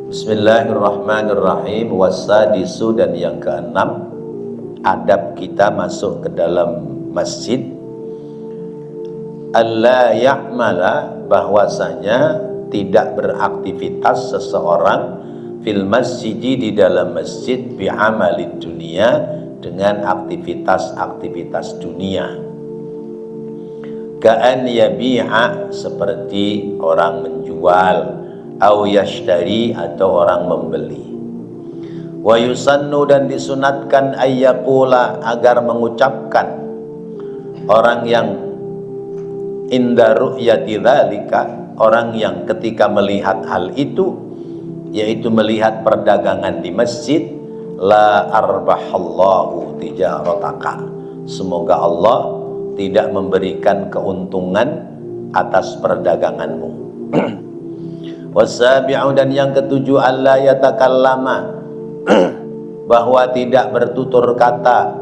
Bismillahirrahmanirrahim. Wasadisu, dan yang keenam, adab kita masuk ke dalam masjid. Alla ya'mala, bahwasanya tidak beraktivitas seseorang fil masjidi, di dalam masjid, bi'amalid dunia, dengan aktivitas-aktivitas dunia. Ka'an yabi'a, seperti orang menjual, au yashtari, atau orang membeli. Wa yusannu, dan disunatkan, ayyaqula, agar mengucapkan orang yang inda ru'yati dzalika, orang yang ketika melihat hal itu, yaitu melihat perdagangan di masjid, la arbahallahu tijarataka, semoga Allah tidak memberikan keuntungan atas perdaganganmu. Wasabi'u, dan yang ketujuh, alla yatakallama, bahwa tidak bertutur kata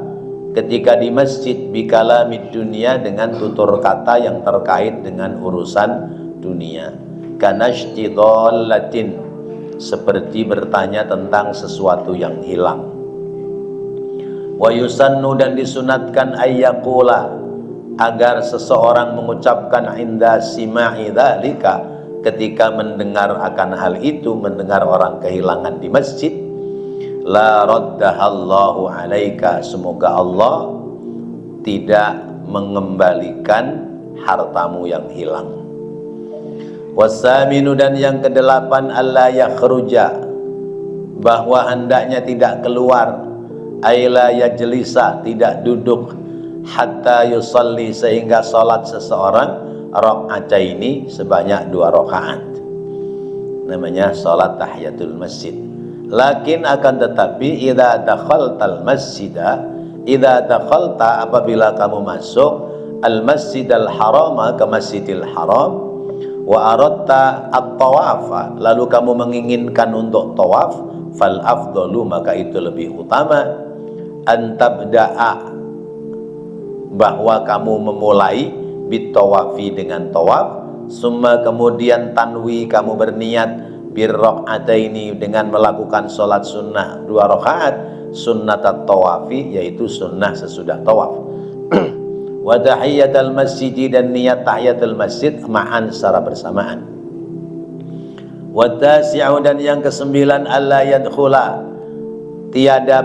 ketika di masjid, bikalamid dunia, dengan tutur kata yang terkait dengan urusan dunia. Kanashtidhallatin, seperti bertanya tentang sesuatu yang hilang. Wa yusannu, dan disunatkan, ayyaqula, agar seseorang mengucapkan inda sima'i dzalika, ketika mendengar akan hal itu, mendengar orang kehilangan di masjid, la raddahallahu alaika, semoga Allah tidak mengembalikan hartamu yang hilang. Wasaminu, dan yang kedelapan, alla yakhruja, bahwa hendaknya tidak keluar, aila yajlisa, tidak duduk, hatta yusalli, sehingga salat seseorang raka'ataini, sebanyak 2 rakaat, namanya salat tahiyatul masjid. Lakin, akan tetapi, idza dakhaltal masjida, idza dakhalta, apabila kamu masuk, al masjidal harama, ke masjidil haram, wa aradta at-tawafa, lalu kamu menginginkan untuk tawaf, fal afdalu, maka itu lebih utama, antabda'a, bahwa kamu memulai bitawafi, dengan tawaf, summa, kemudian tanwi, kamu berniat birraq'ataini, dengan melakukan sholat sunnah 2 rakaat, sunnatat tawafi, yaitu sunnah sesudah tawaf. Wa tahiyatul masjid, dan niat tahiyatul masjid ma'an, secara bersamaan. Wa tasi'u, dan yang kesembilan, alla yadkhula, tiada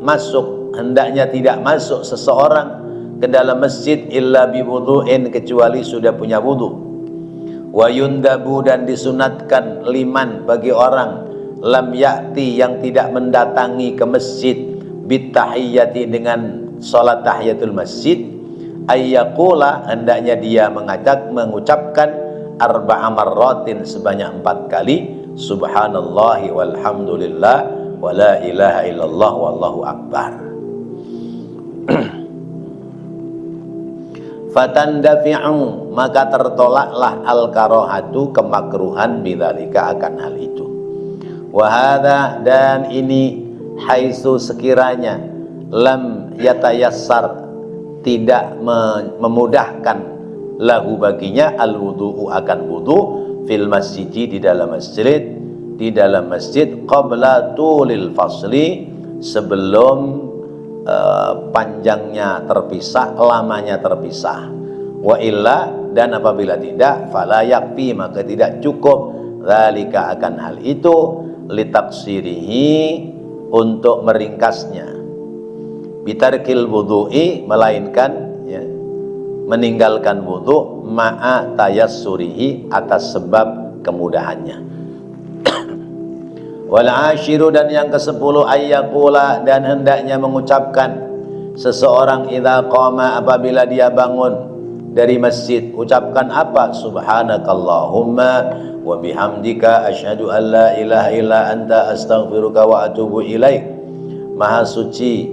masuk, hendaknya tidak masuk seseorang ke dalam masjid illa biwudu'in, kecuali sudah punya wudu. Wa yundabu, dan disunatkan, liman, bagi orang, lam ya'ti, yang tidak mendatangi ke masjid, bitahiyyati, dengan salat tahiyatul masjid, ayyaqula, hendaknya dia mengucapkan, arba'a marratin, sebanyak 4 kali, subhanallahi walhamdulillah wa la ilaha illallah wallahu akbar. Fatandafi'u, maka tertolaklah al-karahatu, kemakruhan, bidzalika, akan hal itu. Wa hadza, dan ini, haitsu, sekiranya, lam yatayassar, tidak memudahkan, lahu, baginya, al-wudu'u, akan wudu, fil masjid, di dalam masjid, qabla tulil fasli, sebelum panjangnya terpisah, lamanya terpisah. Wa illa, dan apabila tidak, fala yakfi, maka tidak cukup, dzalika, akan hal itu, litaksirihi, untuk meringkasnya, bitarkil wudu'i, melainkan, ya, meninggalkan wudu, ma'a tayassurihi, atas sebab kemudahannya. Wal ashiru, dan yang ke-10, ayyaqula, dan hendaknya mengucapkan seseorang, idza qama, apabila dia bangun dari masjid, ucapkan apa? Subhanakallahumma wa bihamdika, asyhadu an la ilaha illa anta, astaghfiruka wa atubu ilaik. Maha suci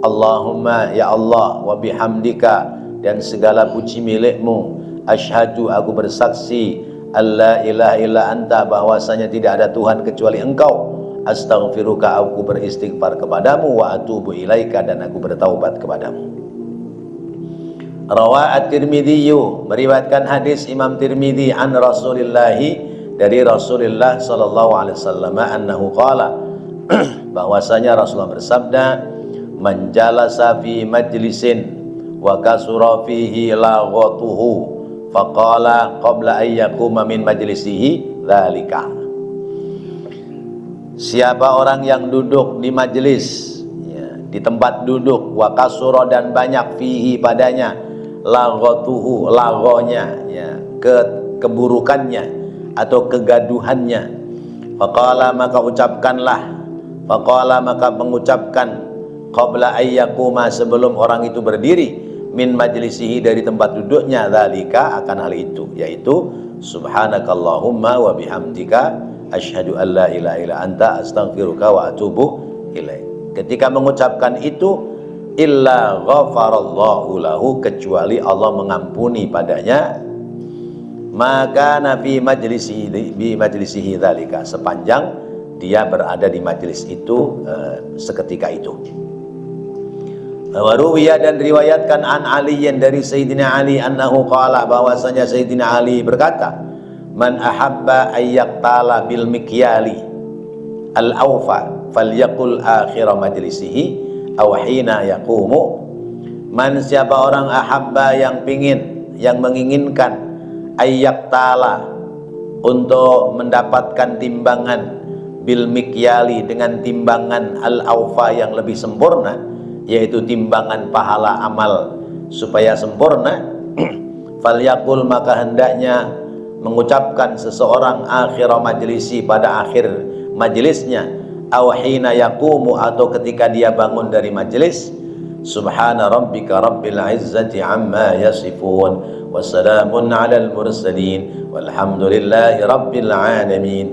Allahumma, ya Allah, wa bihamdika, dan segala puji milikmu, asyhadu, aku bersaksi, alla ilaha illa anta, bahwasanya tidak ada Tuhan kecuali engkau, astaghfiruka, aku beristighfar kepadamu, wa atubu ilaika, dan aku bertaubat kepadamu. Rawa at-Tirmidzi, meriwayatkan hadis Imam Tirmidzi, an Rasulillahi, dari Rasulullah sallallahu alaihi wasallam annahu qala bahwasanya Rasulullah bersabda, man jalasa fi majlisin wa kasura fihi laghatuhu faqala qabla an yaquma min majlisihi dzalika. Siapa orang yang duduk di majelis, ya, di tempat duduk, wa kasura dan banyak fihi padanya, laghatuhu laghonya, ya, keburukannya atau kegaduhannya, faqala maka mengucapkan qabla ayyakuma sebelum orang itu berdiri min majlisihi dari tempat duduknya, dzalika akan hal itu, yaitu subhanakallahumma wa bihamdika asyhadu an la ilaha illa anta astaghfiruka wa atubu ilaik. Ketika mengucapkan itu, illa ghafarallahu lahu, kecuali Allah mengampuni padanya, maka nabi majlisihi dzalika, sepanjang dia berada di majlis itu seketika itu. Waruwiya dan riwayatkan an Aliyin dari Sayyidina Ali annahu qala bahwasanya Sayyidina Ali berkata, man ahabba ayyaqtala bil mikyali al awfa falyaqul akhir majlisihi aw hina yaqumu. Man, siapa orang ahabba yang menginginkan ayyaqtala untuk mendapatkan timbangan bil mikyali dengan timbangan al awfa yang lebih sempurna, yaitu timbangan pahala amal supaya sempurna, falyaqul maka hendaknya mengucapkan seseorang akhir majlisi pada akhir majlisnya, aw hina yaqumu atau ketika dia bangun dari majlis, subhana rabbika rabbil izzati amma yasifun wassalamun alal mursalin walhamdulillahi rabbil alamin.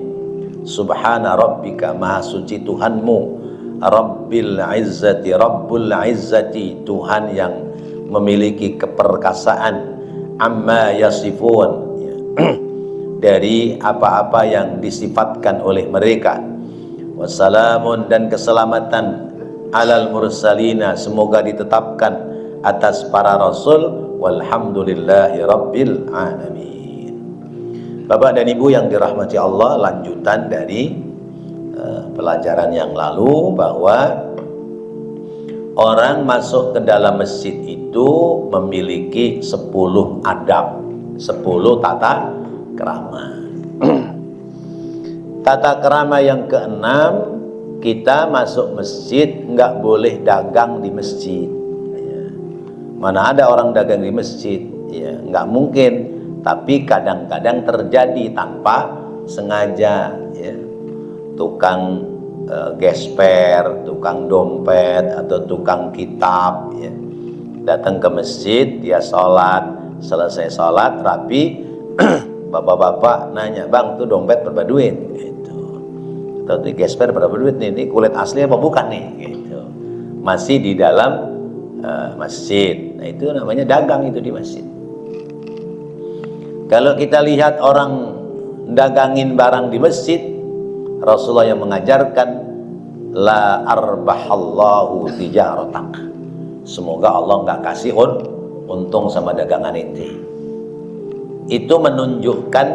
Subhana rabbika, maha suci Tuhanmu, rabbil izzati, rabbul izzati, Tuhan yang memiliki keperkasaan, amma yasifun, dari apa-apa yang disifatkan oleh mereka, wassalamun dan keselamatan, alal mursalina, semoga ditetapkan atas para rasul, walhamdulillahi rabbil alamin. Bapak dan Ibu yang dirahmati Allah, lanjutan dari pelajaran yang lalu bahwa orang masuk ke dalam masjid itu memiliki 10 adab, 10 tata krama. Tata krama yang keenam, kita masuk masjid nggak boleh dagang di masjid. Mana ada orang dagang di masjid? Ya, nggak mungkin. Tapi kadang-kadang terjadi tanpa sengaja, ya. Tukang gesper, tukang dompet atau tukang kitab, ya, datang ke masjid, dia sholat, selesai sholat rapi, bapak-bapak nanya, bang tuh dompet berapa duit? Gitu. Atau tuh gesper berapa duit nih? Ini kulit asli apa bukan nih? Gitu. Masih di dalam masjid. Nah itu namanya dagang itu di masjid. Kalau kita lihat orang dagangin barang di masjid, Rasulullah yang mengajarkan, la arbahallahu tijaratak, semoga Allah nggak kasih untung sama dagangan itu. Itu menunjukkan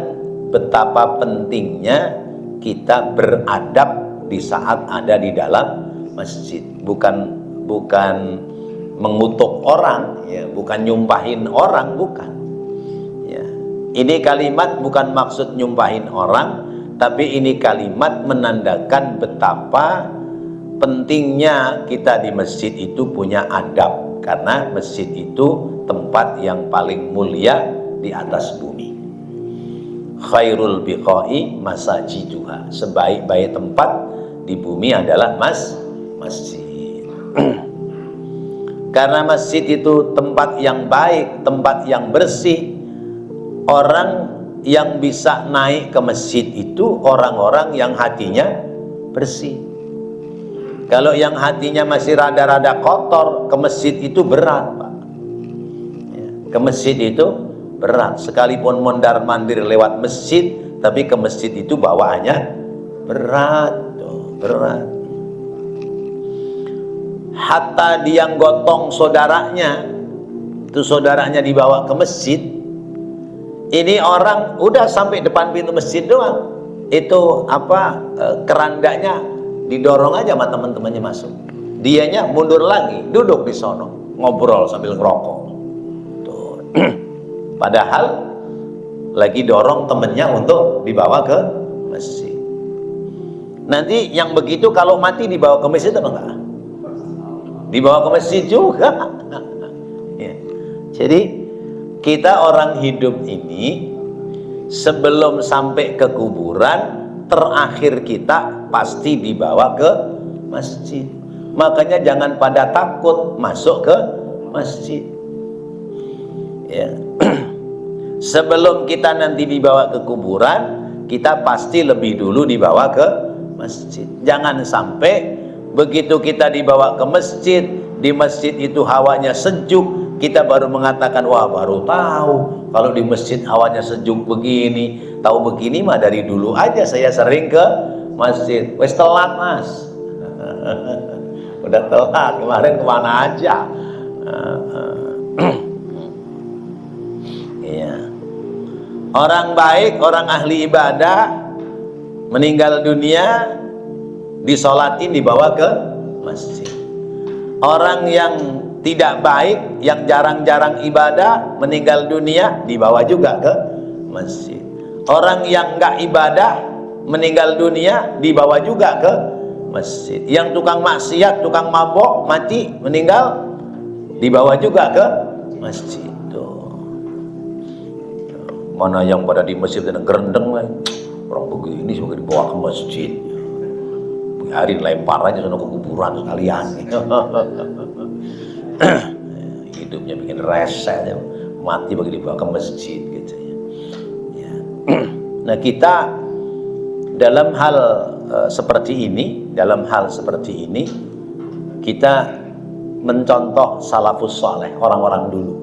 betapa pentingnya kita beradab di saat ada di dalam masjid. Bukan mengutuk orang, ya, bukan nyumpahin orang, bukan. Ya. Ini kalimat bukan maksud nyumpahin orang, tapi ini kalimat menandakan betapa pentingnya kita di masjid itu punya adab, karena masjid itu tempat yang paling mulia di atas bumi. Khairul biqa'i masajiduha, sebaik-baik tempat di bumi adalah masjid. Karena masjid itu tempat yang baik, tempat yang bersih. Orang yang bisa naik ke masjid itu orang-orang yang hatinya bersih. Kalau yang hatinya masih rada-rada kotor, ke masjid itu berat, Pak. Ya, ke masjid itu berat. Sekalipun mondar-mandir lewat masjid, tapi ke masjid itu bawaannya berat, berat. Hatta dia gotong saudaranya, itu saudaranya dibawa ke masjid, Ini orang udah sampai depan pintu masjid doang, itu apa, kerandanya didorong aja sama teman-temannya masuk, dianya mundur lagi, duduk di sono ngobrol sambil ngerokok tuh. Padahal lagi dorong temennya untuk dibawa ke masjid. Nanti yang begitu kalau mati dibawa ke masjid apa enggak? Dibawa ke masjid juga. Ya. Jadi kita orang hidup ini sebelum sampai ke kuburan, terakhir kita pasti dibawa ke masjid. Makanya jangan pada takut masuk ke masjid. Ya. Sebelum kita nanti dibawa ke kuburan, kita pasti lebih dulu dibawa ke masjid. Jangan sampai begitu kita dibawa ke masjid, di masjid itu hawanya sejuk, kita baru mengatakan, wah baru tahu kalau di masjid hawanya sejuk begini. Tahu begini mah dari dulu aja saya sering ke masjid. Wes telat mas. Udah telat, kemarin kemana aja. Iya. Orang baik, orang ahli ibadah meninggal dunia, disolatin, dibawa ke masjid. Orang yang tidak baik, yang jarang-jarang ibadah, meninggal dunia, dibawa juga ke masjid. Orang yang nggak ibadah, meninggal dunia, dibawa juga ke masjid. Yang tukang maksiat, tukang mabok, mati, meninggal, dibawa juga ke masjid. Tuh. Mana yang pada di masjid dan gerendeng, orang begini juga dibawa ke masjid. Biarin, lempar aja sana ke kuburan sekalian. Hidupnya bikin rese, mati bagi dibawa ke masjid gitu ya. Nah kita dalam hal seperti ini, kita mencontoh salafus saleh, orang-orang dulu.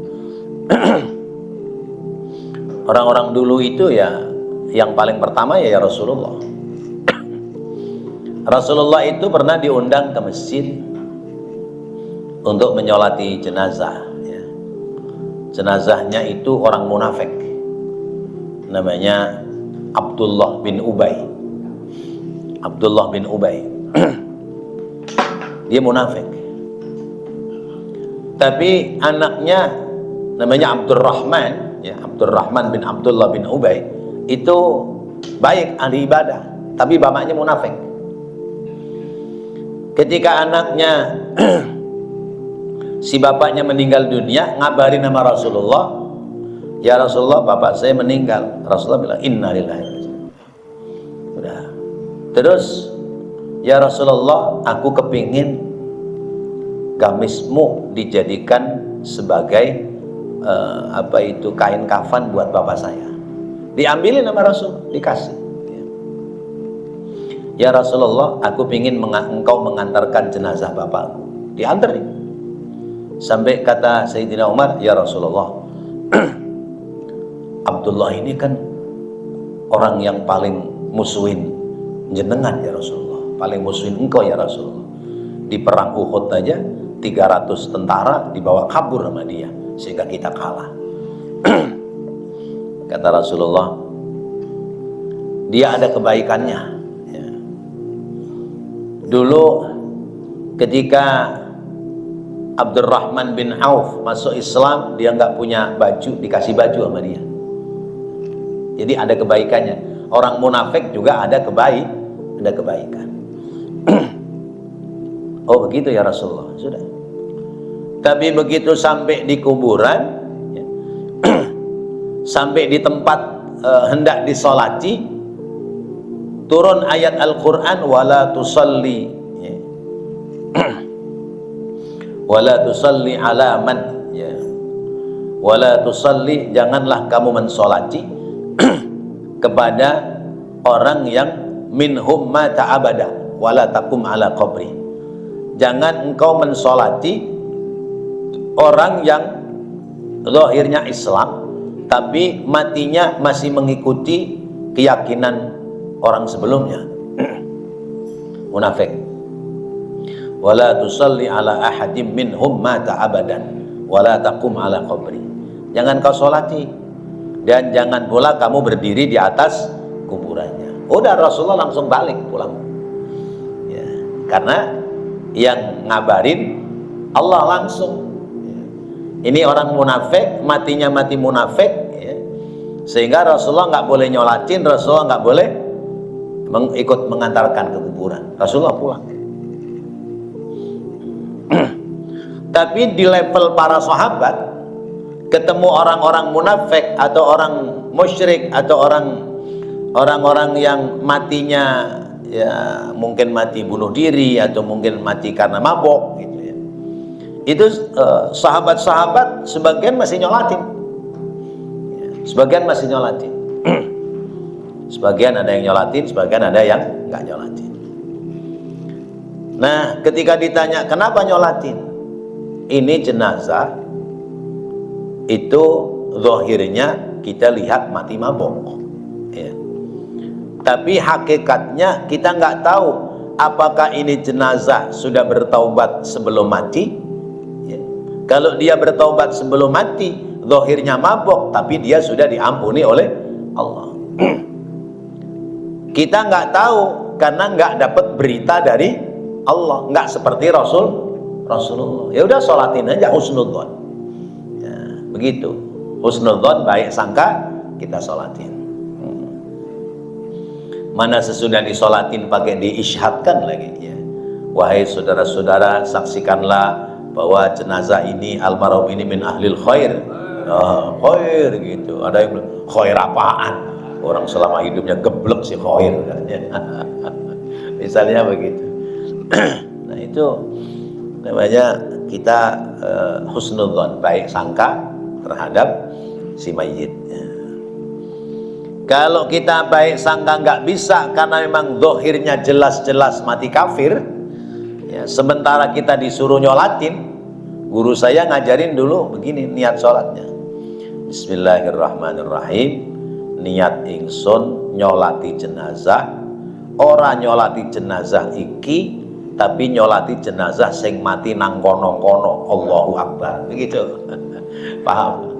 Orang-orang dulu itu ya, yang paling pertama ya Rasulullah. Rasulullah itu pernah diundang ke masjid untuk menyolati jenazah ya. Jenazahnya itu orang munafik, namanya Abdullah bin Ubay. Abdullah bin Ubay. Dia munafik, tapi anaknya namanya Abdurrahman ya, Abdurrahman bin Abdullah bin Ubay itu baik, ahli ibadah, tapi bapaknya munafik. Ketika anaknya si bapaknya meninggal dunia, ngabarin nama Rasulullah, ya Rasulullah, bapak saya meninggal. Rasulullah bilang, innalillahi. Udah. Terus, ya Rasulullah, aku kepingin gamismu dijadikan sebagai kain kafan buat bapak saya. Diambilin nama Rasul, dikasih. Ya Rasulullah, aku pingin engkau mengantarkan jenazah bapakku. Diantarin. Sampai kata Sayyidina Umar, ya Rasulullah, Abdullah ini kan orang yang paling musuhin jenengan ya Rasulullah, paling musuhin engkau ya Rasulullah. Di perang Uhud aja 300 tentara dibawa kabur sama dia, sehingga kita kalah. Kata Rasulullah, dia ada kebaikannya ya. Dulu ketika Abdurrahman bin Auf masuk Islam, dia nggak punya baju, dikasih baju sama dia. Jadi ada kebaikannya. Orang munafik juga ada kebaikan. Oh begitu ya Rasulullah, sudah. Tapi begitu sampai di kuburan, ya, sampai di tempat hendak disolati, turun ayat Al-Quran, wala tusalli, ya. Wala tusalli ala man, ya. Wala tusalli, janganlah kamu mensolati kepada orang yang minhum mata abada, wala takum ala qabri. Jangan engkau mensolati orang yang zahirnya Islam tapi matinya masih mengikuti keyakinan orang sebelumnya. Munafik. Wala tusalli ala ahadim minhum mata abadan wala taqum ala qabri. Jangan kau solati dan jangan pula kamu berdiri di atas kuburannya. Udah, Rasulullah langsung balik pulang. Ya, karena yang ngabarin Allah langsung. Ini orang munafik, matinya mati munafik, ya. Sehingga Rasulullah nggak boleh nyolatin, Rasulullah nggak boleh ikut mengantarkan ke kuburan. Rasulullah pulang. Tapi di level para sahabat, ketemu orang-orang munafik atau orang musyrik atau orang-orang yang matinya ya mungkin mati bunuh diri atau mungkin mati karena mabok gitu ya. Itu sahabat-sahabat sebagian masih nyolatin. Ya, sebagian masih nyolatin. Sebagian ada yang nyolatin, sebagian ada yang nggak nyolatin. Nah, ketika ditanya kenapa nyolatin? Ini jenazah itu zahirnya kita lihat mati mabok, ya. Tapi hakikatnya kita nggak tahu apakah ini jenazah sudah bertaubat sebelum mati, ya. Kalau dia bertaubat sebelum mati, zahirnya mabok, tapi dia sudah diampuni oleh Allah. Kita nggak tahu karena nggak dapat berita dari Allah, nggak seperti Rasulullah. Ya udah, sholatin aja husnudzon. Ya, begitu. Husnudzon, baik sangka, kita sholatin. Mana sesudah disolatin pakai diisyhadkan lagi, ya. Wahai saudara-saudara, saksikanlah bahwa jenazah ini almarhum ini min ahlil khair. Khair gitu. Ada yang bilang khair apaan? Orang selama hidupnya geblek sih khair. Misalnya begitu. Nah itu namanya kita husnudzon, baik sangka terhadap si mayit. Kalau kita baik sangka nggak bisa karena memang zahirnya jelas-jelas mati kafir, ya, sementara kita disuruh nyolatin. Guru saya ngajarin dulu begini niat sholatnya. Bismillahirrahmanirrahim. Niat ingsun nyolati jenazah, ora nyolati jenazah iki, tapi nyolati jenazah sing mati nang kono-kono. Allahu Akbar. Begitu. Paham?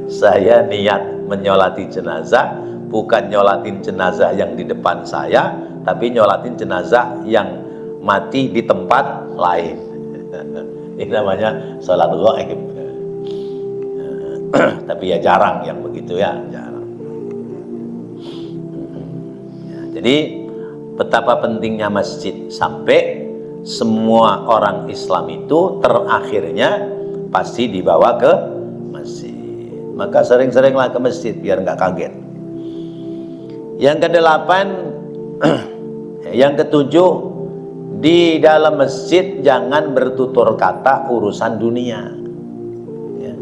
Saya niat menyolati jenazah, bukan nyolatin jenazah yang di depan saya, tapi nyolatin jenazah yang mati di tempat lain. Ini namanya sholat ghaib. Tapi ya jarang yang begitu, ya jarang. Ya, jadi betapa pentingnya masjid, sampai semua orang Islam itu terakhirnya pasti dibawa ke masjid. Maka sering-seringlah ke masjid biar nggak kaget. Yang kedelapan, yang ketujuh, di dalam masjid jangan bertutur kata urusan dunia. Ya.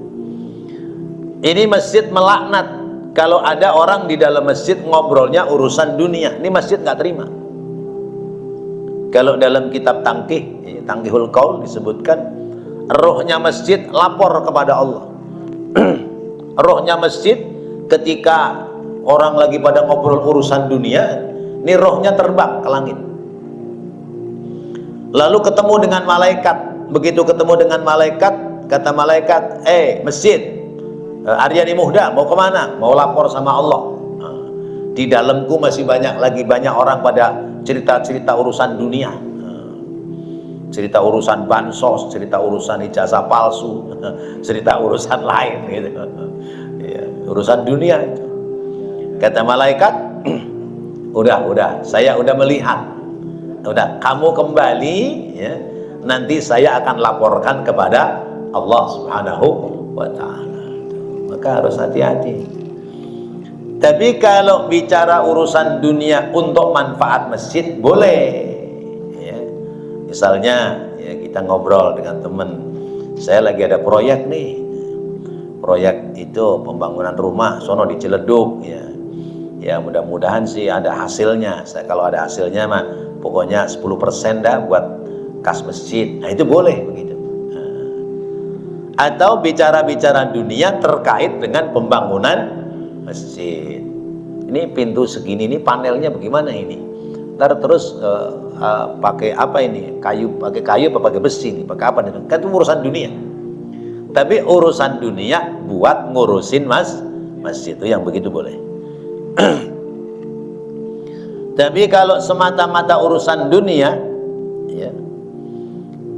Ini masjid melaknat kalau ada orang di dalam masjid ngobrolnya urusan dunia. Ini masjid nggak terima. Kalau dalam kitab Tangkihul Qaul disebutkan, rohnya masjid lapor kepada Allah. Rohnya masjid ketika orang lagi pada ngobrol urusan dunia, ini rohnya terbang ke langit. Lalu ketemu dengan malaikat. Begitu ketemu dengan malaikat, kata malaikat, masjid, Aryani Muhda mau kemana? Mau lapor sama Allah. Di dalamku masih banyak orang pada cerita-cerita urusan dunia. Cerita urusan bansos, cerita urusan ijazah palsu, cerita urusan lain gitu. Ya, urusan dunia itu. Kata malaikat, udah, saya udah melihat. Udah, kamu kembali, ya, nanti saya akan laporkan kepada Allah Subhanahu wa ta'ala. Maka harus hati-hati. Tapi kalau bicara urusan dunia untuk manfaat masjid, boleh. Misalnya ya, kita ngobrol dengan teman, saya lagi ada proyek nih, proyek itu pembangunan rumah sono di Ciledug, ya mudah-mudahan sih ada hasilnya. Kalau ada hasilnya mah pokoknya 10% dah buat kas masjid. Nah itu boleh begitu. Atau bicara-bicara dunia terkait dengan pembangunan masjid. Ini pintu segini, ini panelnya bagaimana ini? Ntar terus pakai apa ini? Pakai kayu apa pakai besi ini? Pakai apa nih? Kan itu urusan dunia. Tapi urusan dunia buat ngurusin masjid itu yang begitu boleh. Tapi kalau semata-mata urusan dunia, ya,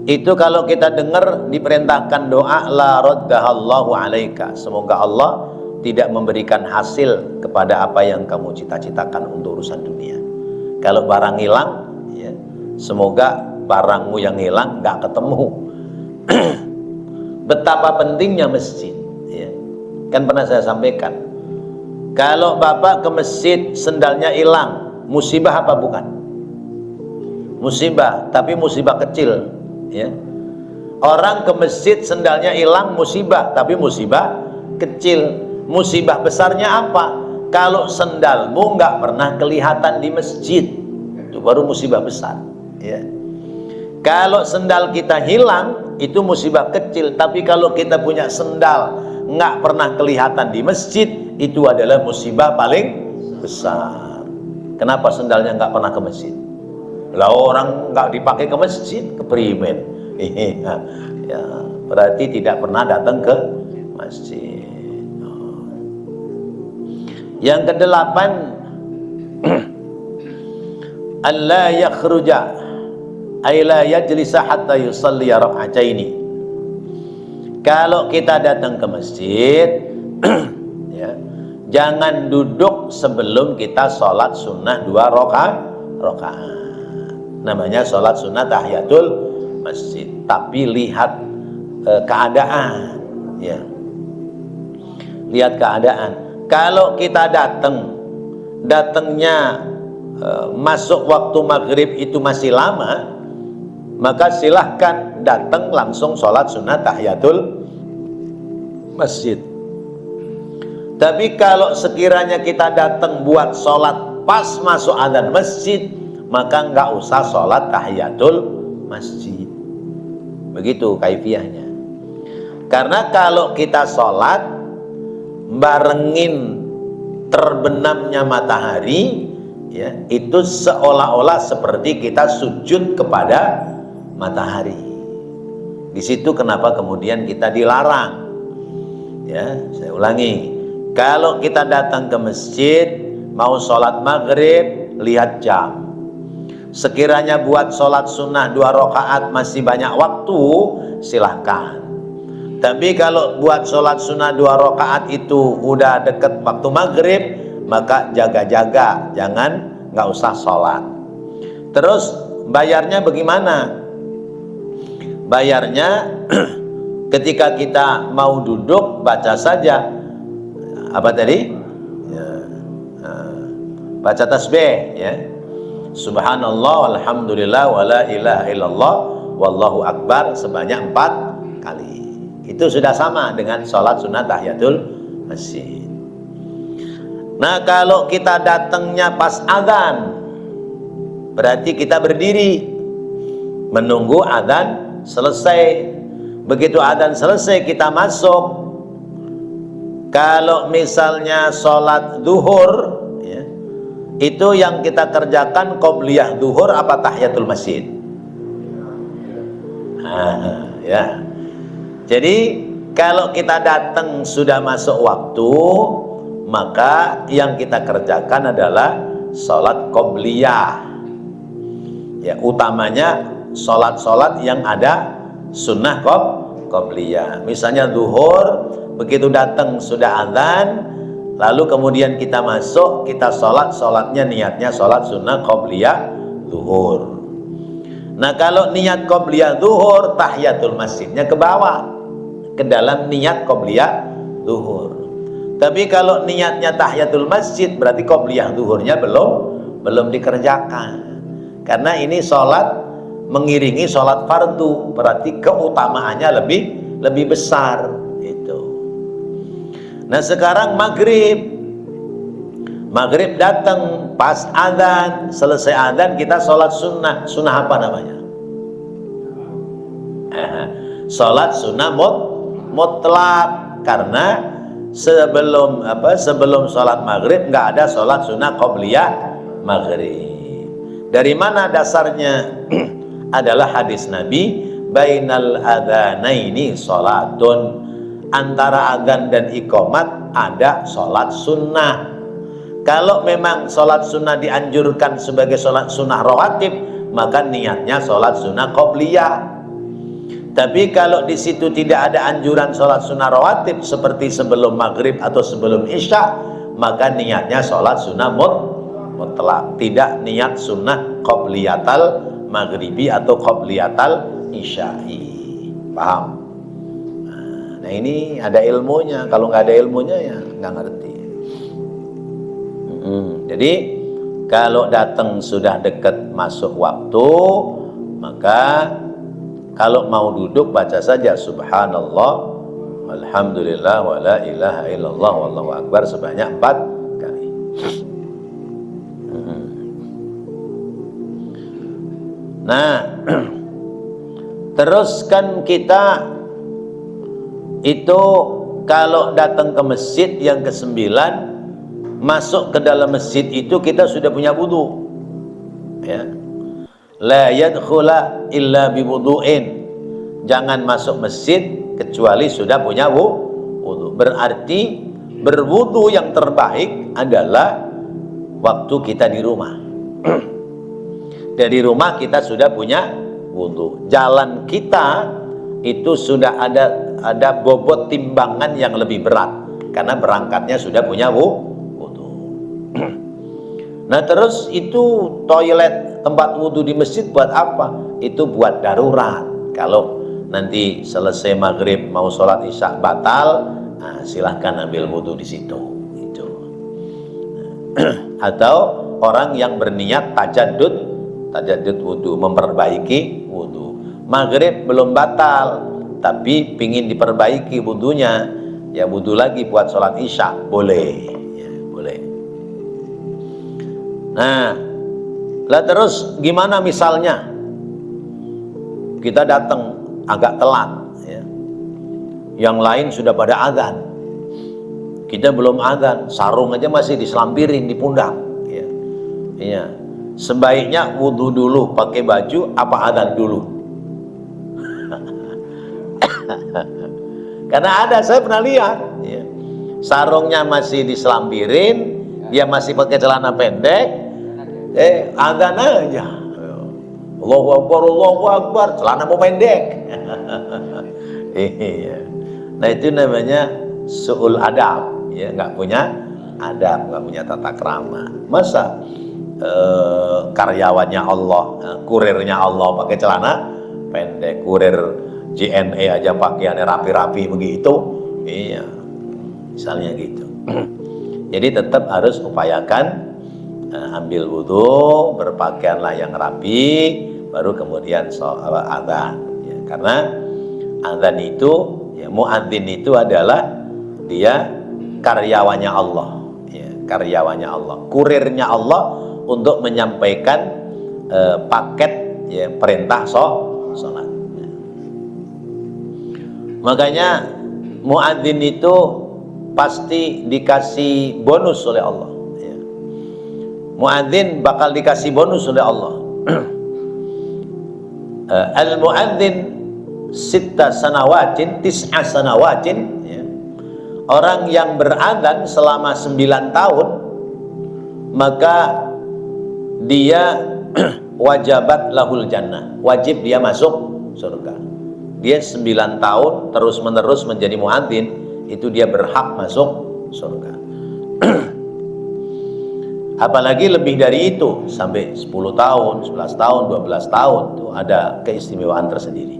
itu kalau kita dengar diperintahkan doa la raddahallahu alaika, semoga Allah tidak memberikan hasil kepada apa yang kamu cita-citakan untuk urusan dunia. Kalau barang hilang, ya, semoga barangmu yang hilang nggak ketemu. Betapa pentingnya masjid, ya. Kan pernah saya sampaikan, kalau bapak ke masjid sendalnya hilang, musibah apa bukan? Musibah, tapi musibah kecil, ya. Orang ke masjid sendalnya hilang, musibah, tapi musibah kecil. Musibah besarnya apa? Kalau sendalmu nggak pernah kelihatan di masjid, itu baru musibah besar, ya. Kalau sendal kita hilang, itu musibah kecil. Tapi kalau kita punya sendal nggak pernah kelihatan di masjid, itu adalah musibah paling besar. Kenapa sendalnya nggak pernah ke masjid? Lah orang nggak dipakai ke masjid, ke primen. Ya, berarti tidak pernah datang ke masjid. Yang kedelapan, alla yakhruja ay la yajlisa hatta yusalli rak'ataini. Kalau kita datang ke masjid, ya, jangan duduk sebelum kita sholat sunnah 2 rakaat. Namanya sholat sunnah tahiyatul masjid. Tapi lihat keadaan, ya. Lihat keadaan. Kalau kita datangnya masuk waktu maghrib itu masih lama, maka silahkan datang langsung sholat sunnah tahiyatul masjid. Tapi kalau sekiranya kita datang buat sholat pas masuk adzan masjid, maka nggak usah sholat tahiyatul masjid. Begitu kaifiahnya. Karena kalau kita sholat barengin terbenamnya matahari, ya, itu seolah-olah seperti kita sujud kepada matahari. Di situ kenapa kemudian kita dilarang. Ya, saya ulangi. Kalau kita datang ke masjid mau sholat maghrib, lihat jam. Sekiranya buat sholat sunnah 2 rakaat masih banyak waktu, silahkan. Tapi kalau buat sholat sunnah 2 rakaat itu udah deket waktu maghrib, maka jaga-jaga, nggak usah sholat. Terus bayarnya bagaimana? Bayarnya ketika kita mau duduk baca saja apa tadi? Ya, baca tasbih, ya. Subhanallah, alhamdulillah, wala ilaha illallah, wallahu akbar sebanyak 4 kali. Itu sudah sama dengan sholat sunnah tahiyatul masjid. Nah, kalau kita datangnya pas adzan, berarti kita berdiri menunggu adzan selesai. Begitu adzan selesai kita masuk. Kalau misalnya sholat zuhur, ya, itu yang kita kerjakan qobliyah zuhur apa tahiyatul masjid? Ya. Jadi kalau kita datang sudah masuk waktu, maka yang kita kerjakan adalah sholat qobliyah. Ya, utamanya sholat-sholat yang ada sunnah qobliyah. Misalnya zuhur, begitu datang sudah adzan, lalu kemudian kita masuk, kita sholatnya niatnya sholat sunnah qobliyah zuhur. Nah, kalau niat qobliyah zuhur, tahiyatul masjidnya ke bawah, ke dalam niat qobliyah zuhur. Tapi kalau niatnya tahiyatul masjid, berarti qobliyah zuhurnya belum dikerjakan. Karena ini sholat mengiringi sholat fardu, berarti keutamaannya lebih besar itu. Nah, sekarang maghrib datang pas adzan, selesai adzan kita sholat sunnah. Sunnah apa namanya? Sholat sunnah mutlak. Karena sebelum sholat maghrib nggak ada sholat sunnah qobliyah maghrib. Dari mana dasarnya? Adalah hadis Nabi, bainal adzanaini salatun, antara adzan dan iqamat ada salat sunnah. Kalau memang salat sunnah dianjurkan sebagai salat sunnah rawatib, maka niatnya salat sunnah qobliyah. Tapi kalau di situ tidak ada anjuran salat sunnah rawatib seperti sebelum maghrib atau sebelum isya, maka niatnya salat sunnah mutlak, tidak niat sunnah qobliyatal maghribi atau qobliyatal isya'i. Paham? Nah ini ada ilmunya. Kalau nggak ada ilmunya ya nggak ngerti. Jadi kalau datang sudah dekat masuk waktu, maka kalau mau duduk baca saja subhanallah alhamdulillah wa la ilaha illallah wallahu akbar sebanyak 4 kali. Nah, terus kan kita itu kalau datang ke masjid yang ke-9, masuk ke dalam masjid itu kita sudah punya wudu, ya. La yadkhula illa biwudu'in, jangan masuk masjid kecuali sudah punya wudu. Berarti berwudu yang terbaik adalah waktu kita di rumah. Dari rumah kita sudah punya wudu. Jalan kita itu sudah ada bobot timbangan yang lebih berat karena berangkatnya sudah punya wudu. Nah terus itu toilet tempat wudhu di masjid buat apa? Itu buat darurat. Kalau nanti selesai maghrib mau sholat isya batal, nah, silahkan ambil wudhu di situ. Itu. Atau orang yang berniat tajadud wudhu, memperbaiki wudhu. Maghrib belum batal, tapi pingin diperbaiki wudhunya, ya wudhu lagi buat sholat isya, boleh. Ya, boleh. Nah, lah terus gimana misalnya kita datang agak telat, ya. Yang lain sudah pada adzan, kita belum adzan, sarung aja masih diselampirin di pundak, ya. Iya. Sebaiknya wudhu dulu pakai baju apa adzan dulu? Karena ada, saya pernah lihat, ya. Sarungnya masih diselampirin, dia masih pakai celana pendek, adzan aja, Allahu Akbar, celana mau pendek. Iya. Nah itu namanya su'ul adab, ya, nggak punya adab, nggak punya tata krama. Masa karyawannya Allah, kurirnya Allah pakai celana pendek, kurir JNE aja pakaiannya rapi-rapi begitu, iya, misalnya gitu. Jadi tetap harus upayakan ambil wudhu, berpakaianlah yang rapi, baru kemudian adzan, ya. Karena adzan itu, ya, muadzin itu adalah dia karyawannya Allah, ya, karyawannya Allah, kurirnya Allah untuk menyampaikan paket, ya, perintah sholat. Ya. Makanya muadzin itu pasti dikasih bonus oleh Allah. Muadzin bakal dikasih bonus oleh Allah. Al-muadzin 6 sanawatin, 9 sanawatin, ya. Orang yang beradzan selama 9 tahun, maka dia wajabat lahul jannah, wajib dia masuk surga. Dia 9 tahun terus menerus menjadi muadzin, itu dia berhak masuk surga. Apalagi lebih dari itu sampai 10 tahun, 11 tahun, 12 tahun, itu ada keistimewaan tersendiri.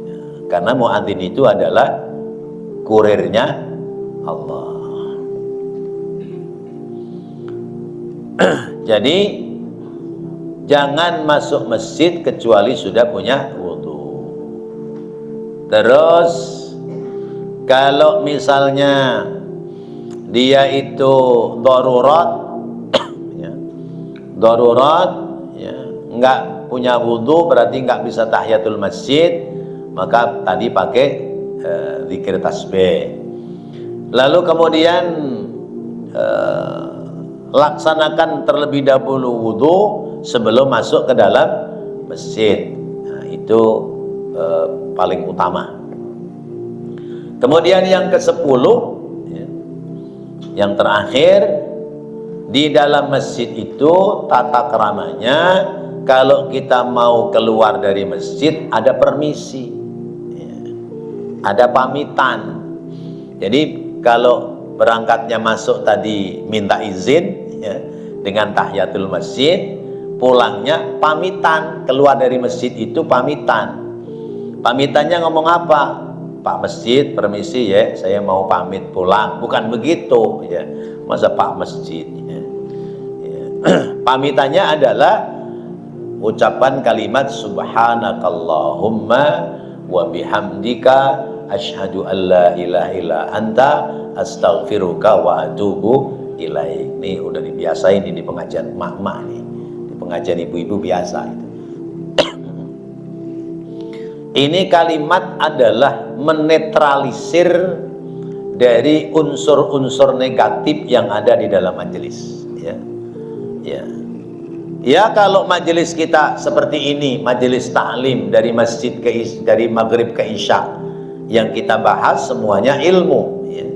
Ya, karena muadzin itu adalah kurirnya Allah. Jadi jangan masuk masjid kecuali sudah punya wudu. Terus kalau misalnya dia itu darurat, ya, nggak punya wudu, berarti nggak bisa tahiyatul masjid, maka tadi pakai zikir tasbih. Lalu kemudian laksanakan terlebih dahulu wudu sebelum masuk ke dalam masjid. Nah, itu paling utama. Kemudian yang ke-10, ya, yang terakhir, di dalam masjid itu tata keramanya, kalau kita mau keluar dari masjid ada permisi, ya, ada pamitan. Jadi kalau berangkatnya masuk tadi minta izin, ya, dengan tahiyatul masjid, pulangnya pamitan. Keluar dari masjid itu pamitan. Pamitannya ngomong apa? Pak Masjid, permisi ya, saya mau pamit pulang. Bukan begitu ya, masa Pak Masjid ya. Ya. Pamitannya adalah ucapan kalimat subhanakallahumma wa bihamdika asyhadu an la ilaha illa anta astaghfiruka wa atubu ilaik. Ini udah dibiasain ini di pengajian mak-mak nih. Di pengajian ibu-ibu biasa itu. Ini kalimat adalah menetralisir dari unsur-unsur negatif yang ada di dalam majelis. Ya, ya, ya. Kalau majelis kita seperti ini, majelis taklim dari masjid dari maghrib ke isya, yang kita bahas semuanya ilmu. Ya.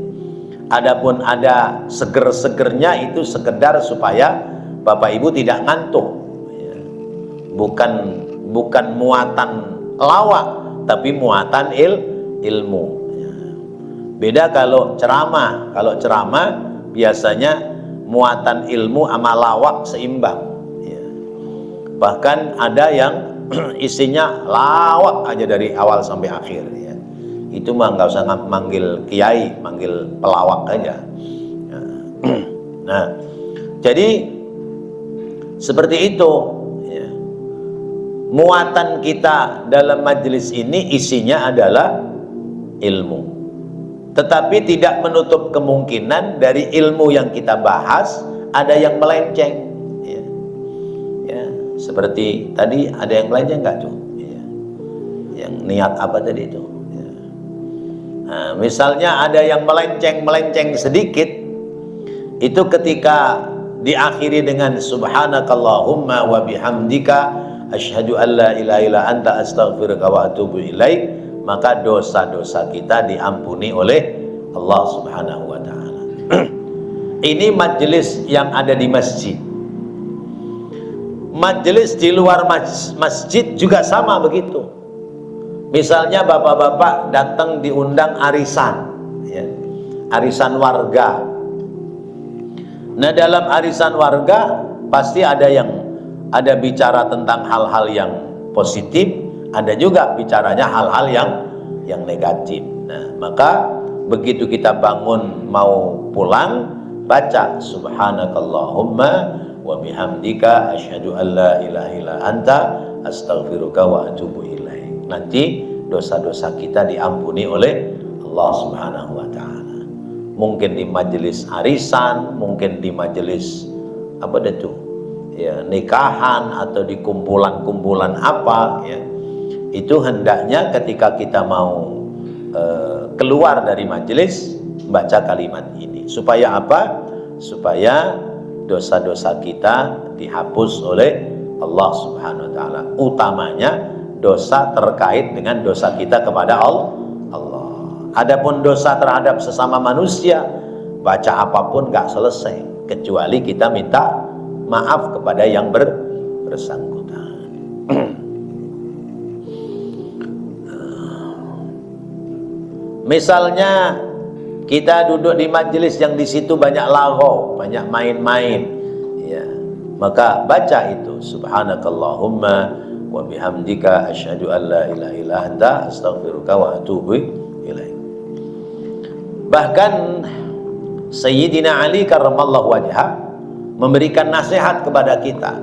Adapun ada seger-segernya itu sekedar supaya Bapak Ibu tidak ngantuk. Ya. Bukan muatan lawak, tapi muatan ilmu. Ya. Beda kalau ceramah. Kalau ceramah biasanya muatan ilmu sama lawak seimbang. Ya. Bahkan ada yang isinya lawak aja dari awal sampai akhir. Ya. Itu mah nggak usah manggil kiai, manggil pelawak aja. Ya. Nah, jadi seperti itu. Muatan kita dalam majelis ini isinya adalah ilmu, tetapi tidak menutup kemungkinan dari ilmu yang kita bahas ada yang melenceng, ya. Ya, seperti tadi ada yang melenceng nggak tuh? Ya. Yang niat apa tadi itu? Ya. Nah, misalnya ada yang melenceng sedikit, itu ketika diakhiri dengan subhanakallahumma wa bihamdika asyhadu an la ilaha illa anta astaghfiruka wa atubu ilaik, maka dosa-dosa kita diampuni oleh Allah Subhanahu wa taala. Ini majelis yang ada di masjid. Majelis di luar masjid juga sama begitu. Misalnya bapak-bapak datang diundang arisan, ya, arisan warga. Nah, dalam arisan warga pasti ada bicara tentang hal-hal yang positif, ada juga bicaranya hal-hal yang negatif. Nah, maka begitu kita bangun mau pulang, baca subhanakallahumma wa bihamdika asyhadu an la ilaha illa anta astaghfiruka wa atubu ilaik. Nanti dosa-dosa kita diampuni oleh Allah Subhanahu wa taala. Mungkin di majelis arisan, mungkin di majelis apa itu? Ya, nikahan atau di kumpulan-kumpulan apa, ya, itu hendaknya ketika kita mau keluar dari majelis baca kalimat ini supaya apa? Supaya dosa-dosa kita dihapus oleh Allah Subhanahu wa taala. Utamanya dosa terkait dengan dosa kita kepada Allah. Adapun dosa terhadap sesama manusia, baca apapun gak selesai kecuali kita minta maaf kepada yang bersangkutan. Misalnya kita duduk di majelis yang di situ banyak lagau, banyak main-main, ya, maka baca itu subhanakallahumma wa bihamdika asyhadu an la ilaha illa anta astaghfiruka wa atubu ilaik. Bahkan Sayyidina Ali karramallahu wajhah memberikan nasihat kepada kita.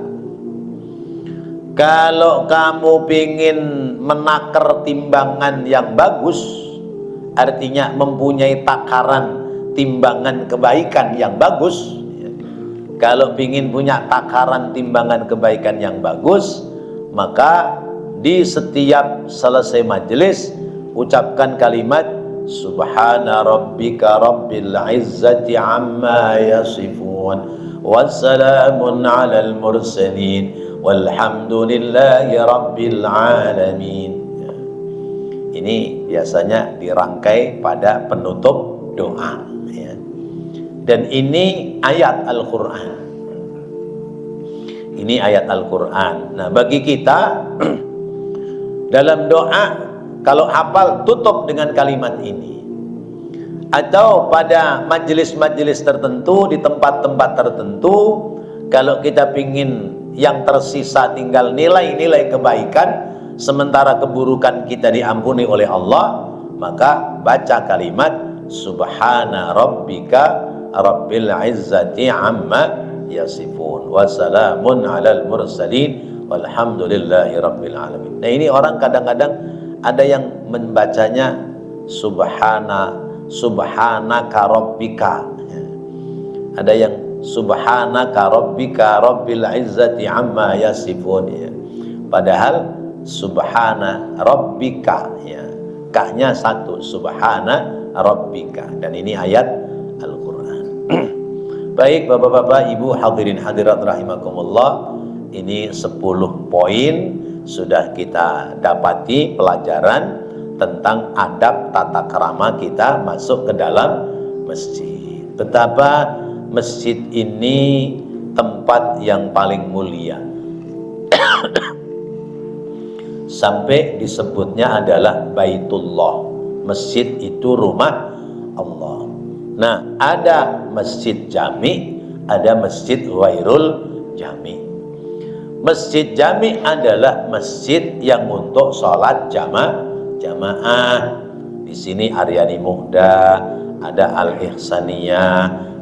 Kalau kamu ingin menakar timbangan yang bagus, artinya mempunyai takaran timbangan kebaikan yang bagus. Kalau ingin punya takaran timbangan kebaikan yang bagus, maka di setiap selesai majelis ucapkan kalimat subhana rabbika rabbil izzati amma yasifun wassalamun alal mursalin walhamdulillahi rabbil alamin. ini biasanya dirangkai pada penutup doa, ya. Dan ini ayat Al-Quran. Ini ayat Al-Quran. Nah, bagi kita dalam doa, kalau hafal tutup dengan kalimat ini. Atau pada majelis-majelis tertentu, di tempat-tempat tertentu, kalau kita pingin yang tersisa tinggal nilai-nilai kebaikan, sementara keburukan kita diampuni oleh Allah, maka baca kalimat Subhana rabbika rabbil izzati amma yasifun wa salamun alal mursalin walhamdulillahi rabbil alamin. Nah, ini orang kadang-kadang ada yang membacanya subhanaka rabbika, ada yang subhanaka rabbika rabbil izzati amma yasifun, ya. Padahal subhana rabbika, ya, ka-nya satu, subhana rabbika, dan ini ayat Al-Quran. Baik Bapak-bapak, Ibu, hadirin hadirat rahimakumullah, ini 10 poin sudah kita dapati pelajaran tentang adab tata krama kita masuk ke dalam masjid. Betapa masjid ini tempat yang paling mulia. Sampai disebutnya adalah Baitullah. Masjid itu rumah Allah. Nah, ada masjid jami, ada masjid ghairul jami. Masjid jami adalah masjid yang untuk sholat jamaah. Di sini Aryani Muhda, ada Al-Ihsaniyah,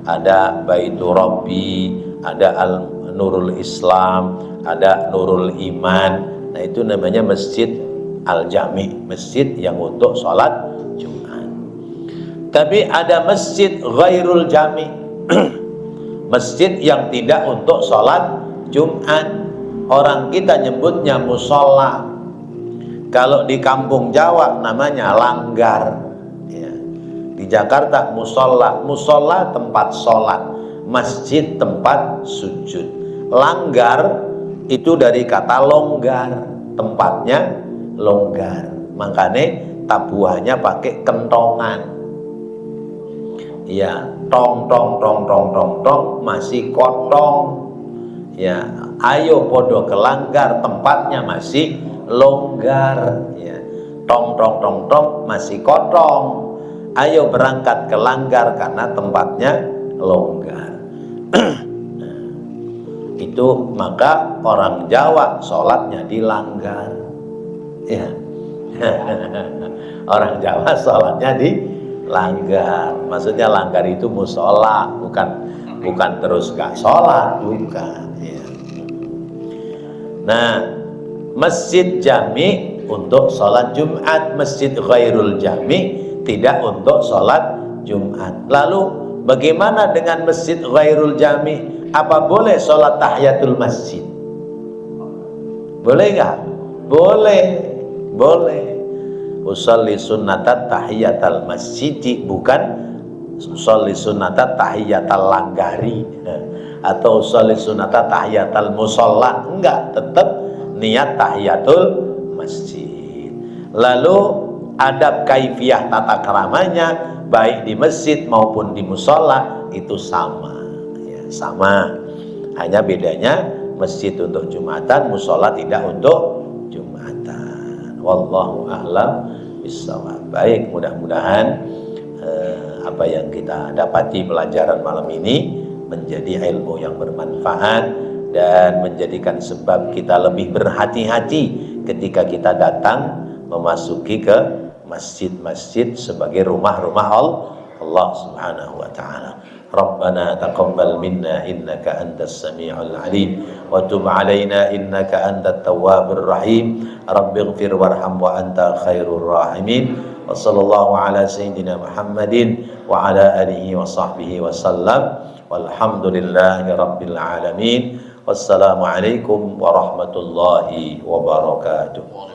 ada Baitur Rabbi, ada Al-Nurul Islam, ada Nurul Iman. Nah, itu namanya masjid Al-Jami, masjid yang untuk sholat Jumat. Tapi ada masjid ghairul jami, masjid yang tidak untuk sholat Jumat. Orang kita nyebutnya musola. Kalau di kampung Jawa namanya langgar, ya. Di Jakarta musola. Musola tempat sholat, masjid tempat sujud. Langgar itu dari kata longgar, tempatnya longgar. Makanya tabuhannya pakai kentongan. Ya, tong tong tong tong tong tong masih kotong. Ya, ayo podo ke langgar, tempatnya masih longgar, ya. Tong tong tong tong masih kotong. Ayo berangkat ke langgar karena tempatnya longgar. Itu maka orang Jawa sholatnya di langgar, ya. Orang Jawa sholatnya di langgar. Maksudnya langgar itu musola, bukan terus gak sholat, bukan, ya. Nah, masjid jami untuk sholat Jumat, masjid ghairul jami tidak untuk sholat Jumat. Lalu bagaimana dengan masjid ghairul jami? Apa boleh sholat tahiyatul masjid? Boleh nggak? Boleh. Usolli sunnatat tahiyatal masjidi, bukan usolli sunnatat tahiyatal langgari atau usolli sunnatat tahiyatal musolla. Enggak, tetap niat tahiyatul masjid. Lalu adab kaifiyah tata keramanya baik di masjid maupun di musola itu sama, ya, sama. Hanya bedanya masjid untuk Jumatan, musola tidak untuk Jumatan. Wallahu a'lam bishawab. Baik, mudah-mudahan apa yang kita dapati pelajaran malam ini menjadi ilmu yang bermanfaat dan menjadikan sebab kita lebih berhati-hati ketika kita datang memasuki ke masjid-masjid sebagai rumah-rumah Allah Subhanahu wa ta'ala. Rabbana taqabbal minna innaka antas sami'ul alim wa tub alaina innaka antat tawwabur rahim. Rabbighfir warham wa anta khairur rahimin. Wa sallallahu ala sayyidina Muhammadin wa ala alihi wa sahbihi wa sallam. Walhamdulillahi rabbil alamin. Wassalamu alaikum warahmatullahi wabarakatuh.